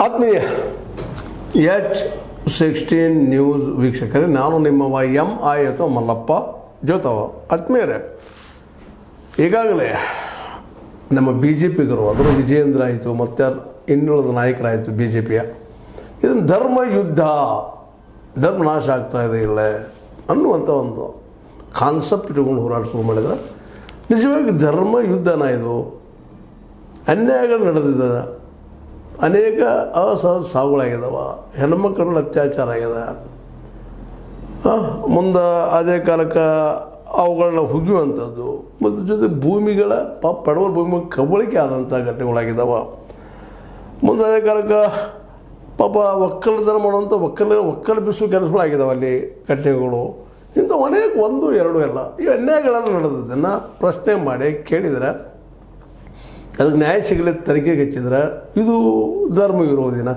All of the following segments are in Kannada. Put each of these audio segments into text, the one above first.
ಆತ್ಮೀಯ H16 ನ್ಯೂಸ್ ವೀಕ್ಷಕರೇ, ನಾನು ನಿಮ್ಮವ MI ಅಥವಾ ಮಲ್ಲಪ್ಪ ಜೋತವ. ಆತ್ಮೀಯರೇ, ಈಗಾಗಲೇ ನಮ್ಮ BJPಗರು ಅದರ ವಿಜಯೇಂದ್ರ ಆಯಿತು ಮತ್ತು ಇನ್ನುಳಿದ ನಾಯಕರಾಯಿತು BJPಯ ಇದನ್ನು ಧರ್ಮ ಯುದ್ಧ, ಧರ್ಮ ನಾಶ ಆಗ್ತಾ ಇದೆ ಇಲ್ಲ ಅನ್ನುವಂಥ ಒಂದು ಕಾನ್ಸೆಪ್ಟ್ ಇಟ್ಕೊಂಡು ಹೋರಾಟ ಶುರು ಮಾಡಿದ್ರೆ ನಿಜವಾಗಿ ಧರ್ಮ ಯುದ್ಧನ ಇದು. ಅನ್ಯಾಯಗಳು ನಡೆದಿದೆ, ಅನೇಕ ಅಸಹಜ ಸಾವುಗಳಾಗಿದ್ದಾವೆ, ಹೆಣ್ಮಕ್ಳ ಅತ್ಯಾಚಾರ ಆಗ್ಯದ. ಮುಂದೆ ಅದೇ ಕಾಲಕ್ಕೆ ಅವುಗಳನ್ನ ಹುಗಿಯುವಂಥದ್ದು ಮತ್ತು ಜೊತೆ ಭೂಮಿಗಳ ಪಡವಲ ಭೂಮಿ ಕಬಳಿಕೆ ಆದಂಥ ಘಟನೆಗಳಾಗಿದ್ದಾವೆ. ಮುಂದೆ ಅದೇ ಕಾಲಕ್ಕೆ ಪಾಪ ಒಕ್ಕಲತನ ಮಾಡುವಂಥ ಒಕ್ಕಲು ಬಿಸುವ ಕೆಲಸಗಳಾಗಿದ್ದಾವೆ ಅಲ್ಲಿ ಘಟನೆಗಳು. ಇಂಥ ಅನೇಕ ಒಂದು ಎರಡು ಎಲ್ಲ ಈ ಅನ್ಯಾಯಗಳೆಲ್ಲ ನಡೆದದನ್ನು ಪ್ರಶ್ನೆ ಮಾಡಿ ಕೇಳಿದರೆ ಅದಕ್ಕೆ ನ್ಯಾಯ ಸಿಗಲಿ ತನಿಖೆಗೆ ಹಚ್ಚಿದ್ರೆ ಇದು ಧರ್ಮ ವಿರೋಧಿನ.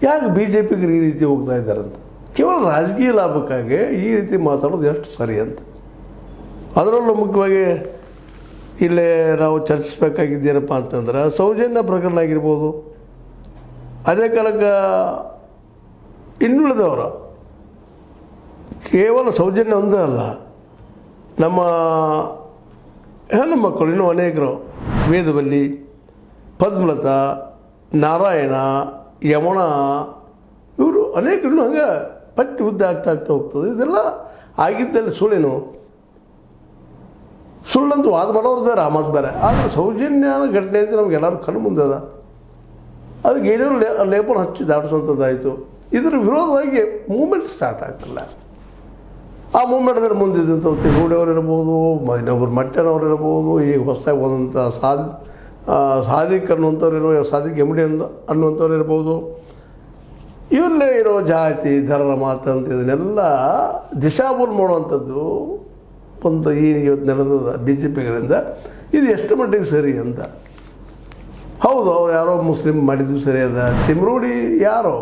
ಯಾಕೆ BJPಗೆ ಈ ರೀತಿ ಹೋಗ್ತಾ ಇದ್ದಾರಂತ, ಕೇವಲ ರಾಜಕೀಯ ಲಾಭಕ್ಕಾಗಿ ಈ ರೀತಿ ಮಾತಾಡೋದು ಎಷ್ಟು ಸರಿ ಅಂತ. ಅದರಲ್ಲೂ ಮುಖ್ಯವಾಗಿ ಇಲ್ಲೇ ನಾವು ಚರ್ಚಿಸಬೇಕಾಗಿದ್ದೇನಪ್ಪ ಅಂತಂದ್ರೆ ಸೌಜನ್ಯ ಪ್ರಕರಣ ಆಗಿರ್ಬೋದು. ಅದೇ ಕಾಲಕ್ಕೆ ಇನ್ನುಳಿದವರು ಕೇವಲ ಸೌಜನ್ಯ ಒಂದೇ ಅಲ್ಲ, ನಮ್ಮ ಹೆಣ್ಣು ಮಕ್ಕಳು ಇನ್ನೂ ಅನೇಕರು ವೇದವಲ್ಲಿ, ಪದ್ಮಲತಾ, ನಾರಾಯಣ, ಯಮುನ ಇವರು ಅನೇಕರು ಹಂಗೆ ಪಟ್ಟಿ ಉದ್ದ ಆಗ್ತಾ ಹೋಗ್ತದೆ. ಇದೆಲ್ಲ ಆಗಿದ್ದಲ್ಲಿ ಸುಳ್ಳೇನು, ಸುಳ್ಳಂತೂ ವಾದ ಮಾಡೋರ್ದಾರ ಮತ್ತು ಬೇರೆ. ಆದರೆ ಸೌಜನ್ಯನ ಘಟನೆ ಅಂತ ನಮಗೆಲ್ಲರೂ ಕಣ್ಣು ಮುಂದೆ ಅದ. ಅದಕ್ಕೆ ಏನೇನು ಲೇಪನ ಹಚ್ಚಿ ದಾಟಿಸುವಂಥದ್ದಾಯಿತು. ಇದರ ವಿರೋಧವಾಗಿ ಮೂಮೆಂಟ್ ಸ್ಟಾರ್ಟ್ ಆಗ್ತಿಲ್ಲ. ಆ ಮೂಮೆಂಟ್ದಲ್ಲಿ ಮುಂದಿದ್ದಂಥ ತಿರುಗುಡಿಯವರು ಇರ್ಬೋದು, ಇನ್ನೊಬ್ಬರು ಮಟ್ಟನವ್ರು ಇರ್ಬೋದು, ಈಗ ಹೊಸದಾಗಿ ಬಂದಂಥ ಸಾದಿಕ್ ಅನ್ನುವಂಥವ್ರು ಸಾದಿಕ್ ಎಮ್ಡಿ ಅನ್ನುವಂಥವ್ರು ಇರ್ಬೋದು. ಇವರಲ್ಲೇ ಇರೋ ಜಾತಿ ಧರ್ಮ ಮಾತಂತ ಇದನ್ನೆಲ್ಲ ದಿಶಾಬೂಲ್ ಮಾಡುವಂಥದ್ದು ಒಂದು ಇವತ್ತು ನಡೆದ BJPಗಳಿಂದ ಇದು ಎಷ್ಟು ಮಟ್ಟಿಗೆ ಸರಿ ಅಂತ. ಹೌದು, ಅವ್ರು ಯಾರೋ ಮುಸ್ಲಿಮ್ ಮಾಡಿದ್ದು ಸರಿ ಅದ. ತಿಮ್ರೋಡಿ ಯಾರೋ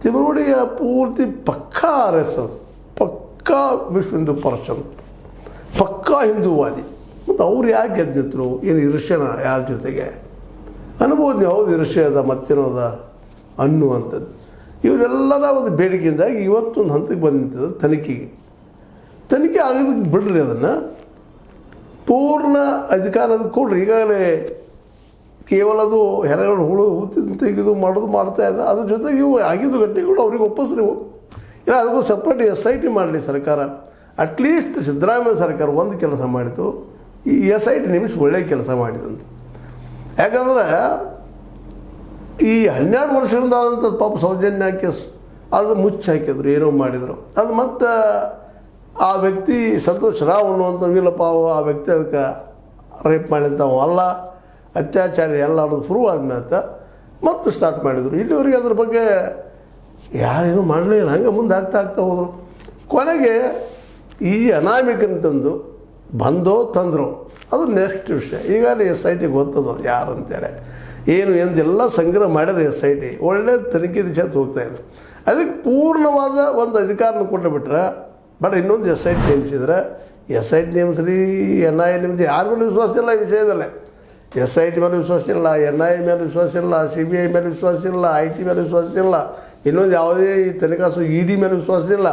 ತಿಮ್ರೋಡಿಯ ಪೂರ್ತಿ ಪಕ್ಕಾ RSS, ಪಕ್ಕಾ ವಿಶ್ವ ಹಿಂದೂ ಪರಿಷತ್, ಪಕ್ಕಾ ಹಿಂದೂವಾದಿ. ಮತ್ತು ಅವ್ರು ಯಾಕೆ ಗೆದ್ದಿದ್ರು, ಏನು ಇರ್ಷನ ಯಾರ ಜೊತೆಗೆ ಅನ್ಬೋದು ನೀವು. ಹೌದು ಇರ್ಷೆ ಅದ ಮತ್ತೇನೋ ಅದ ಅನ್ನುವಂಥದ್ದು. ಇವರೆಲ್ಲರ ಒಂದು ಬೇಡಿಕೆಯಿಂದಾಗಿ ಇವತ್ತೊಂದು ಹಂತಕ್ಕೆ ಬಂದು ನಿಂತದ ತನಿಖೆ ಆಗೋದಕ್ಕೆ ಬಿಡ್ರಿ, ಅದನ್ನು ಪೂರ್ಣ ಅಧಿಕಾರದ ಕೊಡ್ರಿ. ಈಗಾಗಲೇ ಕೇವಲ ಅದು ಹೆರಗಳು ಹುಳು ತೆಗೆದು ಮಾಡ್ತಾ ಇದೆ. ಅದ್ರ ಜೊತೆಗೆ ಇವು ಆಗಿದ್ದು ಘಟನೆಗಳು ಅವ್ರಿಗೆ ಒಪ್ಪಿಸ್ರಿ. ಇಲ್ಲ ಅದಕ್ಕೂ ಸಪ್ರೇಟ್ SIT ಮಾಡಲಿ ಸರ್ಕಾರ. ಅಟ್ಲೀಸ್ಟ್ ಸಿದ್ದರಾಮಯ್ಯ ಸರ್ಕಾರ ಒಂದು ಕೆಲಸ ಮಾಡಿತು, ಈ SIT ನಿಮಿಷ ಒಳ್ಳೆಯ ಕೆಲಸ ಮಾಡಿದಂತ. ಯಾಕಂದ್ರೆ ಈ 12 ವರ್ಷದಿಂದ ಆದಂಥದ್ದು ಪಾಪ ಸೌಜನ್ಯ ಕೇಸ್ ಅದು ಮುಚ್ಚಿ ಹಾಕಿದ್ರು, ಏನೋ ಮಾಡಿದರು. ಅದು ಮತ್ತು ಆ ವ್ಯಕ್ತಿ ಸಂತೋಷ್ ರಾವ್ ಅನ್ನುವಂಥ ಇಲ್ಲಪ್ಪ ಆ ವ್ಯಕ್ತಿ ಅದಕ್ಕೆ ರೇಪ್ ಮಾಡಿದಂಥವು ಅಲ್ಲ, ಅತ್ಯಾಚಾರಿ ಎಲ್ಲ ಅನ್ನೋದು ಪ್ರೂವ್ ಆದ್ಮೇಲೆ ಮತ್ತೆ ಸ್ಟಾರ್ಟ್ ಮಾಡಿದರು. ಇಲ್ಲಿವರೆಗೆ ಅದ್ರ ಬಗ್ಗೆ ಯಾರೇನೂ ಮಾಡಲೇ ಇಲ್ಲ. ಹಂಗೆ ಮುಂದೆ ಆಗ್ತಾ ಹೋದರು. ಕೊನೆಗೆ ಈ ಅನಾಮಿಕಂತಂದು ಬಂದೋ ತಂದರು, ಅದು ನೆಕ್ಸ್ಟ್ ವಿಷಯ. ಈಗಾಗಲೇ SIT ಗೊತ್ತದ ಯಾರು ಅಂತೇಳಿ ಏನು ಎಂದೆಲ್ಲ ಸಂಗ್ರಹ ಮಾಡಿದ SIT ಒಳ್ಳೆ ತನಿಖೆ ದಿಶೆ ಹೋಗ್ತಾಯಿದೆ. ಅದಕ್ಕೆ ಪೂರ್ಣವಾದ ಒಂದು ಅಧಿಕಾರನ ಕೊಟ್ಟು ಬಿಟ್ರೆ ಬಟ್ ಇನ್ನೊಂದು SIT ನೇಮಿಸಿದ್ರೆ SIT ನೇಮಿಸ್ರಿ, NIA ನೇಮಿಸಿ ಯಾರ ಮೇಲೆ ವಿಶ್ವಾಸ ಇಲ್ಲ ಈ ವಿಷಯದಲ್ಲೇ. SIT ಮೇಲೆ ವಿಶ್ವಾಸ ಇಲ್ಲ, NIA ಮೇಲೆ ವಿಶ್ವಾಸ ಇಲ್ಲ, CBI ಮೇಲೆ ವಿಶ್ವಾಸ ಇಲ್ಲ, IT ಮೇಲೆ ವಿಶ್ವಾಸ ಇಲ್ಲ, ಇನ್ನೊಂದು ಯಾವುದೇ ಈ ತನಿಖಾ ED ಮೇಲೆ ವಿಶ್ವಾಸ ಇಲ್ಲ.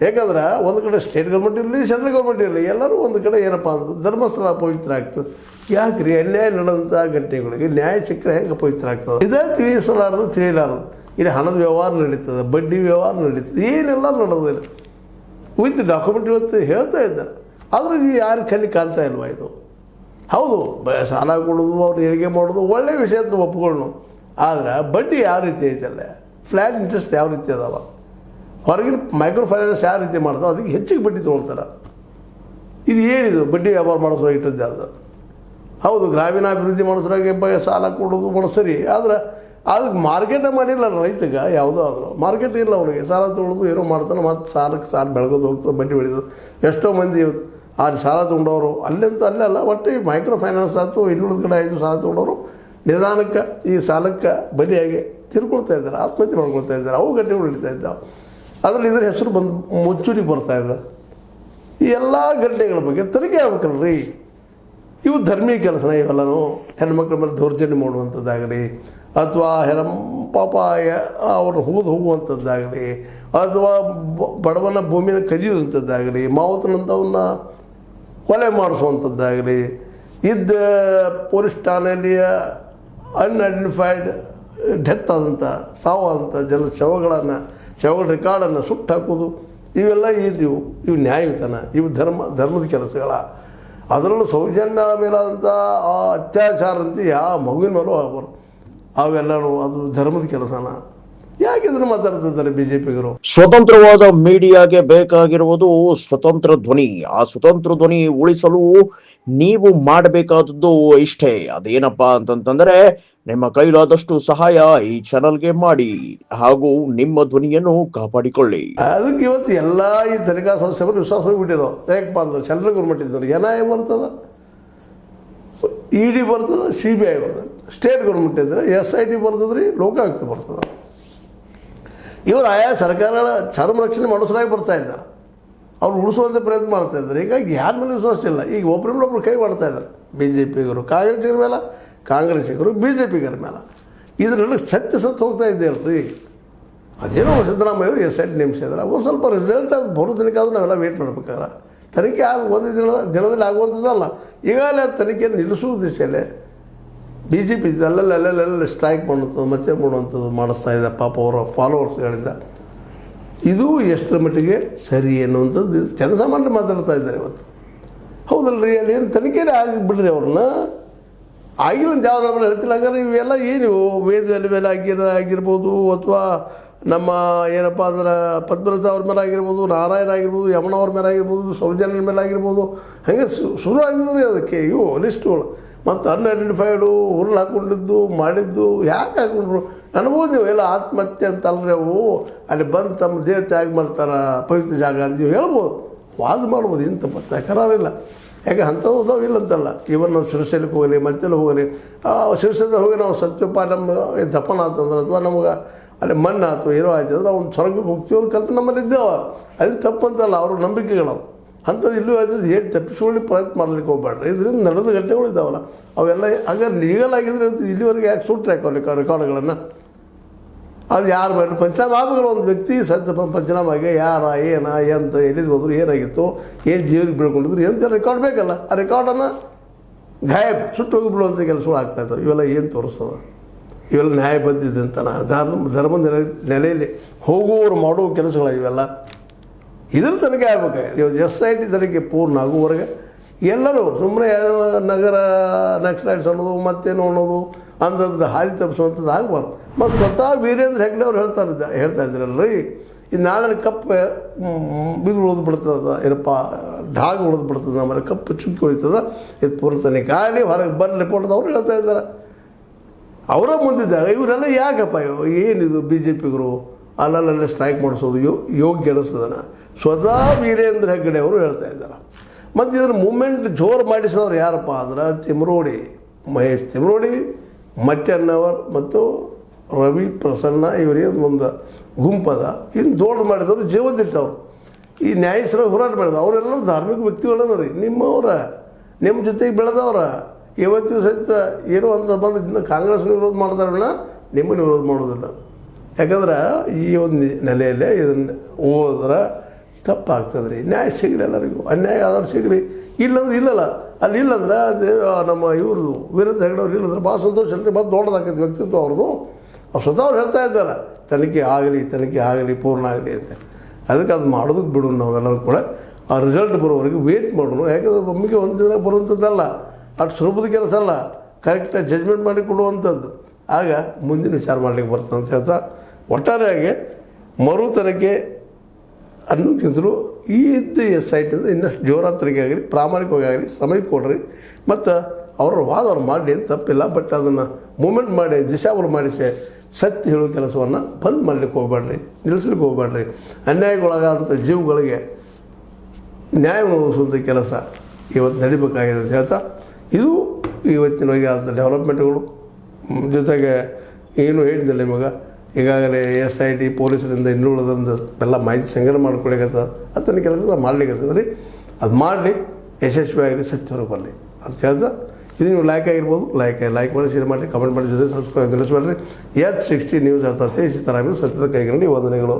ಯಾಕಂದ್ರೆ ಒಂದು ಕಡೆ ಸ್ಟೇಟ್ ಗೌರ್ಮೆಂಟ್ ಇರಲಿ, ಸೆಂಟ್ರಲ್ ಗೌರ್ಮೆಂಟ್ ಇರಲಿ, ಎಲ್ಲರೂ ಒಂದು ಕಡೆ ಏನಪ್ಪ ಅಂತ ಧರ್ಮಸ್ಥಳ ಪವಿತ್ರ ಆಗ್ತದೆ. ಯಾಕ್ರಿ ಅನ್ಯಾಯ ನಡೆದಂಥ ಘಟನೆಗಳಿಗೆ ನ್ಯಾಯ ಸಿಕ್ಕರೆ ಹೆಂಗೆ ಪವಿತ್ರ ಆಗ್ತದೆ? ಇದೇ ತಿಳಿಯಲಾರದು. ಇಲ್ಲಿ ಹಣದ ವ್ಯವಹಾರ ನಡೀತದೆ, ಬಡ್ಡಿ ವ್ಯವಹಾರ ನಡೀತದೆ, ಏನೆಲ್ಲ ನಡೆದಿಲ್ಲ ವಿತ್ ಡಾಕ್ಯುಮೆಂಟ್ ಇವತ್ತು ಹೇಳ್ತಾ ಇದ್ದಾರೆ. ಆದರೆ ನೀವು ಯಾರು ಕಣ್ಣಿ ಕಾಣ್ತಾ ಇಲ್ವಾ ಇದು? ಹೌದು, ಸಾಲ ಕೊಡೋದು, ಅವ್ರು ಏಳಿಗೆ ಮಾಡೋದು ಒಳ್ಳೆಯ ವಿಷಯ ಅಂತ ಒಪ್ಕೊಳ್ಳೋಣ. ಆದರೆ ಬಡ್ಡಿ ಯಾವ ರೀತಿ ಐತಲ್ಲ, ಫ್ಲ್ಯಾಟ್ ಇಂಟ್ರೆಸ್ಟ್ ಯಾವ ರೀತಿ ಅದಾವ, ಹೊರಗಿನ ಮೈಕ್ರೋ ಫೈನಾನ್ಸ್ ಯಾವ ರೀತಿ ಮಾಡ್ತಾವೆ, ಅದಕ್ಕೆ ಹೆಚ್ಚಿಗೆ ಬಡ್ಡಿ ತೊಗೊಳ್ತಾರೆ. ಇದು ಏನಿದು ಬಡ್ಡಿ ವ್ಯಾಪಾರ ಮಾಡೋದ್ರಾಗ ಇಟ್ಟದ್ದು ಅದು. ಹೌದು, ಗ್ರಾಮೀಣಾಭಿವೃದ್ಧಿ ಮಾಡೋದ್ರಾಗೆ ಸಾಲ ಕೊಡೋದು ಮಾಡೋ ಸರಿ. ಆದರೆ ಅದಕ್ಕೆ ಮಾರ್ಕೆಟೇ ಮಾಡಿಲ್ಲ ರೈತಗೆ. ಯಾವುದೋ ಆದರೂ ಮಾರ್ಕೆಟ್ ಇಲ್ಲ ಅವನಿಗೆ. ಸಾಲ ತೊಗೊಳ್ಳೋದು ಏನೋ ಮಾಡ್ತಾನೆ, ಮತ್ತು ಸಾಲ ಬೆಳಗೋದು ಹೋಗ್ತದೆ, ಬಡ್ಡಿ ಬೆಳೆಯೋದು. ಎಷ್ಟೋ ಮಂದಿ ಇವತ್ತು ಆ ಸಾಲ ತೊಗೊಂಡವರು ಅಲ್ಲೆಂತ ಅಲ್ಲೇ ಅಲ್ಲ, ಒಟ್ಟು ಈ ಮೈಕ್ರೋ ಫೈನಾನ್ಸ್ ಆಯ್ತು, ಇನ್ನುಳಿದ ಕಡೆ ಆಯಿತು, ಸಾಲ ತೊಗೊಂಡವರು ನಿಧಾನಕ್ಕೆ ಈ ಸಾಲಕ್ಕೆ ಬಲಿಯಾಗಿ ತಿರ್ಕೊಳ್ತಾ ಇದ್ದಾರೆ, ಆತ್ಮಹತ್ಯೆ ಮಾಡ್ಕೊಳ್ತಾ ಇದ್ದಾರೆ. ಅವು ಘಟನೆಗಳು ನಡೀತಾ ಇದ್ದಾವೆ. ಅದರಲ್ಲಿ ಇದರ ಹೆಸರು ಬಂದು ಮುಚ್ಚೂರಿಗೆ ಬರ್ತಾಯಿದೆ. ಈ ಎಲ್ಲ ಘಟನೆಗಳ ಬಗ್ಗೆ ತನಿಖೆ ಆಗ್ಬೇಕಲ್ರಿ. ಇವು ಧರ್ಮೀಯ ಕೆಲಸನ ಇವೆಲ್ಲನೂ. ಹೆಣ್ಮಕ್ಳ ಮೇಲೆ ದೌರ್ಜನ್ಯ ಮಾಡುವಂಥದ್ದಾಗಲಿ, ಅಥವಾ ಪಾಪ ಅವ್ರನ್ನ ಹೋಗುವಂಥದ್ದಾಗಲಿ, ಅಥವಾ ಬಡವನ ಭೂಮಿನ ಕದಿಯುವಂಥದ್ದಾಗಲಿ, ಮಾವುತನಂಥವನ್ನ ಕೊಲೆ ಮಾಡಿಸುವಂಥದ್ದಾಗಲಿ, ಇದ್ದ ಪೊಲೀಸ್ ಠಾಣೆಯಲ್ಲಿ ಅನ್ಐಡೆಂಟಿಫೈಡ್ ಡೆತ್ ಆದಂಥ ಸಾವಾದಂಥ ಶವಗಳ ರೆಕಾರ್ಡನ್ನು ಸುಟ್ಟು ಹಾಕೋದು, ಇವೆಲ್ಲ ಇವು ನ್ಯಾಯಯುತನ, ಇವು ಧರ್ಮದ ಕೆಲಸಗಳ. ಅದರಲ್ಲೂ ಸೌಜನ್ಯ ಮೇಲಾದಂಥ ಆ ಅತ್ಯಾಚಾರ ಅಂತ ಯಾವ ಮಗುವಿನ ಮೇಲೂ ಆಗಬಾರ್ದು. ಅವೆಲ್ಲರೂ ಅದು ಧರ್ಮದ ಕೆಲಸನ. ಯಾಕೆ ಇದನ್ನು ಮಾತಾಡ್ತಿದ್ದಾರೆ ಬಿಜೆಪಿಗರು? ಸ್ವತಂತ್ರವಾದ ಮೀಡಿಯಾಗೆ ಬೇಕಾಗಿರುವುದು ಸ್ವತಂತ್ರ ಧ್ವನಿ. ಆ ಸ್ವತಂತ್ರ ಧ್ವನಿ ಉಳಿಸಲು ನೀವು ಮಾಡಬೇಕಾದದ್ದು ಇಷ್ಟೇ. ಅದೇನಪ್ಪಾ ಅಂತಂತಂದ್ರೆ ನಿಮ್ಮ ಕೈಲಾದಷ್ಟು ಸಹಾಯ ಈ ಚಾನಲ್ಗೆ ಮಾಡಿ ಹಾಗೂ ನಿಮ್ಮ ಧ್ವನಿಯನ್ನು ಕಾಪಾಡಿಕೊಳ್ಳಿ. ಅದಕ್ಕೆ ಇವತ್ತು ಎಲ್ಲ ಈ ತನಿಖಾ ಸಂಸ್ಥೆಗಳು ವಿಶ್ವಾಸ ಹೋಗಿಬಿಟ್ಟಿದಾವೆ. ಯಾಕಪ್ಪ ಅಂದ್ರೆ ಸೆಂಟ್ರಲ್ ಗೌರ್ಮೆಂಟ್ ಇದ್ದಾರೆ, NIA ಬರ್ತದೆ, ED ಬರ್ತದೆ, CBI ಬರ್ತದೆ. ಸ್ಟೇಟ್ ಗೌರ್ಮೆಂಟ್ ಇದ್ದರೆ SIT ಬರ್ತದೆ ರೀ, ಲೋಕಾಯುಕ್ತ ಬರ್ತದೆ. ಇವರು ಆಯಾ ಸರ್ಕಾರಗಳ ಚರ್ಮ ರಕ್ಷಣೆ ಮಾಡೋಸರಾಗಿ ಬರ್ತಾ ಇದ್ದಾರೆ, ಅವ್ರು ಉಳಿಸುವಂಥ ಪ್ರಯತ್ನ ಮಾಡ್ತಾ ಇದ್ದಾರೆ. ಹೀಗಾಗಿ ಯಾರ ಮೇಲೆ ವಿಶ್ವಾಸ ಇಲ್ಲ. ಈಗ ಒಬ್ಬರನ್ನೊಬ್ರು ಕೈ ಮಾಡ್ತಾ ಇದ್ದಾರೆ. BJPಗರು ಕಾಂಗ್ರೆಸ್ಸಿಗರ ಮೇಲೆ, ಕಾಂಗ್ರೆಸ್ಸಿಗರು BJPಗರ ಮೇಲೆ. ಇದರಲ್ಲಿ ಸತ್ಯ ಹೋಗ್ತಾ ಇದೆ ಹೇಳ್ರಿ. ಅದೇನೋ ಸಿದ್ದರಾಮಯ್ಯ ಅವರು SIT ನೇಮಿಸಿದ್ರೆ ಒಂದು ಸ್ವಲ್ಪ ರಿಸಲ್ಟ್ ಅದು ಬರೋ ತನಿಖಾದ್ರೂ ನಾವೆಲ್ಲ ವೇಟ್ ಮಾಡ್ಬೇಕಾದ್ರೆ ತನಿಖೆ ಒಂದು ದಿನದಲ್ಲಿ ಆಗುವಂಥದ್ದಲ್ಲ. ಈಗಾಗಲೇ ತನಿಖೆಯನ್ನು ನಿಲ್ಲಿಸುವ ದಿಶೆಯಲ್ಲೇ BJP ಅಲ್ಲೆಲ್ಲ ಸ್ಟ್ರೈಕ್ ಮಾಡುವಂಥದ್ದು, ಮತ್ತೆ ಮಾಡುವಂಥದ್ದು ಮಾಡಿಸ್ತಾ ಇದೆ ಪಾಪ ಅವರ ಫಾಲೋವರ್ಸ್ಗಳಿಂದ. ಇದು ಎಷ್ಟರ ಮಟ್ಟಿಗೆ ಸರಿ ಅನ್ನುವಂಥದ್ದು ಜನಸಾಮಾನ್ಯರು ಮಾತಾಡ್ತಾ ಇದ್ದಾರೆ ಇವತ್ತು. ಹೌದಲ್ರಿ, ಅಲ್ಲಿ ಏನು ತನಿಖೆನೇ ಆಗಿಬಿಡ್ರಿ, ಅವ್ರನ್ನ ಆಗಿಲ್ಲ ಅಂತ ಯಾವುದ್ರ ಮೇಲೆ ಹೇಳ್ತಿಲ್ಲ. ಹಂಗಾರೆ ಇವೆಲ್ಲ ಏನು ವೇದದಲ್ಲಿ ಮೇಲೆ ಆಗಿರ್ಬೋದು, ಅಥವಾ ನಮ್ಮ ಏನಪ್ಪ ಅಂದ್ರೆ ಪದ್ಮನಾಭ ಅವ್ರ ಮೇಲೆ ಆಗಿರ್ಬೋದು, ನಾರಾಯಣ ಆಗಿರ್ಬೋದು, ಯಮನ ಅವ್ರ ಮೇಲೆ ಆಗಿರ್ಬೋದು, ಸೌಜನ್ಯನ ಮೇಲೆ ಆಗಿರ್ಬೋದು, ಹಾಗೆ ಶುರು ಆಗಿದ್ರಿ ಅದಕ್ಕೆ ಇವು ಲಿಸ್ಟ್ಗಳು. ಮತ್ತು ಅನ್ಐಡೆಂಟಿಫೈಡು ಹುರುಳು ಹಾಕ್ಕೊಂಡಿದ್ದು ಮಾಡಿದ್ದು ಯಾಕೆ ಹಾಕ್ಕೊಂಡ್ರು ಅನ್ಬೋದು. ಎಲ್ಲ ಆತ್ಮಹತ್ಯೆ ಅಂತಲ್ರಿ ಅವು, ಅಲ್ಲಿ ಬಂದು ತಮ್ಮ ದೇಹ ತ್ಯಾಗ ಮಾಡ್ತಾರೆ ಪವಿತ್ರ ಜಾಗ ಅಂತ ಹೇಳ್ಬೋದು, ವಾದ ಮಾಡ್ಬೋದು, ಇಂಥ ತಕರಾರಿಲ್ಲ. ಯಾಕೆ ಅಂಥದ್ದು ಹೋದವು ಇಲ್ಲ ಅಂತಲ್ಲ. ಇವನ್ ನಾವು ಶಿರಸೇಲಕ್ಕೆ ಹೋಗಲಿ, ಮತ್ತೆಲ್ಲ ಹೋಗಲಿ, ಶಿರಸೇದ ಹೋಗಿ ನಾವು ಸತ್ಯಪ್ಪ ನಮ್ಮ ದಪ್ಪನ ಆತಂದ್ರೆ, ಅಥವಾ ನಮ್ಗೆ ಅಲ್ಲಿ ಮಣ್ಣು ಆಯ್ತು ಏನೋ ಆಯ್ತು ಅಂದ್ರೆ ಅವ್ನು ಸ್ವರ್ಗಕ್ಕೆ ಹೋಗ್ತೀವಿ ಅವ್ರು ಕಲ್ಪನೆ ನಮ್ಮಲ್ಲಿ ಇದ್ದೇವ. ಅದನ್ನು ತಪ್ಪಂತಲ್ಲ, ಅವ್ರ ನಂಬಿಕೆಗಳು ಅಂಥದ್ದು ಇಲ್ಲೂ ಆಯ್ತದ್ದು ಹೇಗೆ ತಪ್ಪಿಸ್ಕೊಳ್ಳಿ ಪ್ರಯತ್ನ ಮಾಡ್ಲಿಕ್ಕೆ ಹೋಗ್ಬೇಡ್ರಿ. ಇದರಿಂದ ನಡೆದ ಘಟನೆಗಳು ಇದ್ದಾವಲ್ಲ ಅವೆಲ್ಲ ಹಾಗಾದ್ರೆ ಲೀಗಲ್ ಆಗಿದ್ರೆ ಇಲ್ಲಿವರೆಗೆ ಯಾಕೆ ಸುಟ್ರೆ ಹಾಕೋಲಿಕ್ಕೆ ರೆಕಾರ್ಡ್ಗಳನ್ನು? ಅದು ಯಾರು ಮಾಡಿ ಪಂಚನಾಮ ಆಗಬೇಕಲ್ಲ. ಒಂದು ವ್ಯಕ್ತಿ ಸತ್ಯ ಪಂಚನಾಮ ಆಗಿ ಯಾರ ಏನ ಎಂತ ಎಲ್ಲಿದ್ದು ಹೋದ್ರು, ಏನಾಗಿತ್ತು, ಏನು ಜೀವರಿಗೆ ಬೀಳ್ಕೊಂಡಿದ್ರು ಎಂತ ರೆಕಾರ್ಡ್ ಬೇಕಲ್ಲ. ಆ ರೆಕಾರ್ಡನ್ನು ಗಾಯಬ್ ಸುಟ್ಟು ಹೋಗಿ ಬಿಡುವಂಥ ಕೆಲಸಗಳು ಆಗ್ತಾಯಿದ್ರು. ಇವೆಲ್ಲ ಏನು ತೋರಿಸ್ತದೆ? ಇವೆಲ್ಲ ನ್ಯಾಯಬದ್ಧತೆ ಅಂತನ ಧರ್ಮದ ನೆಲೆಯಲ್ಲಿ ಹೋಗುವವರು ಮಾಡುವ ಕೆಲಸಗಳು ಇವೆಲ್ಲ. ಇದ್ರ ತನಿಖೆ ಆಗ್ಬೇಕು. SIT ತನಿಖೆ ಪೂರ್ಣ ಆಗುವವರೆಗೆ ಎಲ್ಲರೂ ಸುಮ್ಮನೆ ನಗರ ನಕ್ಸಲೈಟ್ಸ್ ಅನ್ನೋದು ಮತ್ತೇನು ಅನ್ನೋದು ಅಂಥದ್ದು ಹಾದಿ ತಪ್ಪಿಸುವಂಥದ್ದು ಆಗಬಾರ್ದು. ಮತ್ತು ಸ್ವತಃ ವೀರೇಂದ್ರ ಹೆಗ್ಡೆ ಅವ್ರು ಹೇಳ್ತಾ ಇದ್ರಲ್ರಿ, ಇದು ನಾಳೆ ಕಪ್ಪು ಬಿದ್ದು ಉಳಿದು ಬಿಡ್ತದೆ, ಏನಪ್ಪ ಢಾಗ ಉಳಿದು ಬಿಡ್ತದೆ, ಆಮೇಲೆ ಕಪ್ಪು ಚುಕ್ಕಿ ಉಳಿತದೆ, ಇದು ಪೂರ್ಣ ತನಿಖೆ ಆಗಲಿ ಹೊರಗೆ ಬಂದು ರಿಪೋರ್ಟ್ ಅವ್ರು ಹೇಳ್ತಾ ಇದ್ದಾರೆ. ಅವರ ಮುಂದಿದ್ದಾಗ ಇವರೆಲ್ಲ ಯಾಕಪ್ಪ ಏನಿದು BJPಗರು ಅಲ್ಲಲ್ಲೇ ಸ್ಟ್ರೈಕ್ ಮಾಡಿಸೋದು ಯೋಗ್ಯ ಅನಿಸ್ತದನ ಸ್ವತಃ ವೀರೇಂದ್ರ ಹೆಗ್ಗಡೆ ಅವರು ಹೇಳ್ತಾ ಇದ್ದಾರೆ. ಮತ್ತು ಇದ್ರ ಮೂಮೆಂಟ್ ಜೋರು ಮಾಡಿಸಿದವ್ರು ಯಾರಪ್ಪ ಅಂದ್ರೆ ತಿಮ್ರೋಡಿ, ಮಹೇಶ್ ತಿಮ್ರೋಡಿ, ಮಟ್ಟಣ್ಣವರ್ ಮತ್ತು ರವಿ ಪ್ರಸನ್ನ, ಇವರಿಗೆ ಒಂದು ಗುಂಪದ ಇನ್ನು ದೊಡ್ಡ ಮಾಡಿದವರು ಜೀವಂತಿಟ್ಟವ್ರು. ಈ ನ್ಯಾಯಸ್ಥರ ಹೋರಾಟ ಮಾಡಿದ್ರು. ಅವರೆಲ್ಲರೂ ಧಾರ್ಮಿಕ ವ್ಯಕ್ತಿಗಳನ್ನ ರೀ, ನಿಮ್ಮವರ ನಿಮ್ಮ ಜೊತೆಗೆ ಬೆಳೆದವ್ರ. ಇವತ್ತಿನ ಸಹಿತ ಏನೋ ಅಂತ ಬಂದು ಕಾಂಗ್ರೆಸ್ನ ವಿರೋಧ ಮಾಡ್ತಾರಣ್ಣ, ನಿಮ್ಮನ್ನು ವಿರೋಧ ಮಾಡೋದಿಲ್ಲ. ಯಾಕಂದ್ರೆ ಈ ಒಂದು ನೆಲೆಯಲ್ಲೇ ಇದನ್ನು ಓದಿದ್ರೆ ತಪ್ಪಾಗ್ತದೆ ರೀ. ನ್ಯಾಯ ಸಿಗಲಿ ಎಲ್ಲರಿಗೂ, ಅನ್ಯಾಯ ಆದವ್ರು ಸಿಗಲಿ, ಇಲ್ಲಂದ್ರೆ ಇಲ್ಲಲ್ಲ. ಅಲ್ಲಿ ಇಲ್ಲಂದ್ರೆ ಅದು ನಮ್ಮ ಇವರು ವೀರೇಂದ್ರ ಹೆಗ್ಡೆ ಅವ್ರು ಇಲ್ಲಂದ್ರೆ ಭಾಳ ಸಂತೋಷ ಅಲ್ರಿ. ಮತ್ತು ದೊಡ್ಡದಾಕೈತಿ ವ್ಯಕ್ತಿತ್ವ ಅವ್ರದ್ದು. ಅವ್ರು ಸ್ವತಃ ಅವ್ರು ಹೇಳ್ತಾ ಇದ್ದಾರೆ ತನಿಖೆ ಆಗಲಿ ಪೂರ್ಣ ಆಗಲಿ ಅಂತ. ಅದಕ್ಕೆ ಅದು ಮಾಡೋದಕ್ಕೆ ಬಿಡೋಣ ನಾವೆಲ್ಲರೂ ಕೂಡ. ಆ ರಿಸಲ್ಟ್ ಬರೋವರೆಗೆ ವೇಟ್ ಮಾಡೋಣ. ಯಾಕಂದ್ರೆ ಒಮ್ಮೆಗೆ ಒಂದು ದಿನ ಬರುವಂಥದ್ದಲ್ಲ, ಅಷ್ಟು ಸುಲಭದ ಕೆಲಸ ಅಲ್ಲ, ಕರೆಕ್ಟಾಗಿ ಜಜ್ಮೆಂಟ್ ಮಾಡಿ ಕೊಡುವಂಥದ್ದು. ಆಗ ಮುಂದಿನ ವಿಚಾರ ಮಾಡಲಿಕ್ಕೆ ಬರ್ತದೆ ಅಂತ ಹೇಳ್ತಾ, ಒಟ್ಟಾರೆಯಾಗಿ ಮರು ತನಿಖೆ ಅನ್ನೋಕ್ಕಿಂತಲೂ ಈ SIT ಇನ್ನಷ್ಟು ಜೋರಾದ ತನಿಖೆ ಆಗಲಿ, ಪ್ರಾಮಾಣಿಕವಾಗಿ ಆಗಲಿ, ಸಮಯ ಕೊಡ್ರಿ. ಮತ್ತು ಅವ್ರ ವಾದ ಅವ್ರು ಮಾಡಲಿ ಅಂತ ತಪ್ಪಿಲ್ಲ. ಬಟ್ ಅದನ್ನು ಮೂಮೆಂಟ್ ಮಾಡಿ ದಿಶಾವಲು ಮಾಡಿಸಿ ಸತ್ಯ ಹೇಳೋ ಕೆಲಸವನ್ನು ಬಂದ್ ಮಾಡಲಿಕ್ಕೆ ಹೋಗ್ಬೇಡ್ರಿ, ನಿಲ್ಲಿಸ್ಲಿಕ್ಕೆ ಹೋಗ್ಬೇಡ್ರಿ. ಅನ್ಯಾಯಗೊಳಗಾದಂಥ ಜೀವಗಳಿಗೆ ನ್ಯಾಯವನ್ನು ಒದಗಿಸುವಂಥ ಕೆಲಸ ಇವತ್ತು ನಡಿಬೇಕಾಗಿದೆ ಅಂತ ಹೇಳ್ತಾ, ಇದು ಇವತ್ತಿನ ಆದಂಥ ಡೆವಲಪ್ಮೆಂಟ್ಗಳು. ಜೊತೆಗೆ ಏನು ಹೇಳಿದ್ದಿಲ್ಲ ನಿಮಗೆ, ಈಗಾಗಲೇ SIT ಪೊಲೀಸರಿಂದ ಇನ್ನುಳಿದಂದು ಎಲ್ಲ ಮಾಹಿತಿ ಸಂಗ್ರಹ ಮಾಡ್ಕೊಳಿಕತ್ತದ. ಅದನ್ನು ಕೆಲಸ ಮಾಡಲಿಕ್ಕತ್ತದ ರೀ. ಅದು ಮಾಡಲಿ, ಯಶಸ್ವಿಯಾಗಲಿ, ಸತ್ಯವರೆಗೆ ಬರಲಿ ಅಂತ ಹೇಳ್ತಾ ಇದು ನೀವು ಲೈಕ್ ಆಗಿರ್ಬೋದು, ಲೈಕ್ ಮಾಡಿ, ಶೇರ್ ಮಾಡಿ, ಕಮೆಂಟ್ ಮಾಡಿ, ಜೊತೆ ಸಬ್ಸ್ಕ್ರೈಬ್ ತಿಳಿಸ್ಬೇಡ್ರಿ. H60 ನ್ಯೂಸ್ ಅರ್ಥಾತ್ ಸೀತಾರಾಮಯ್ಯ ಸತ್ಯದ ಕೈಗಂಡಿ ವಂದನೆಗಳು.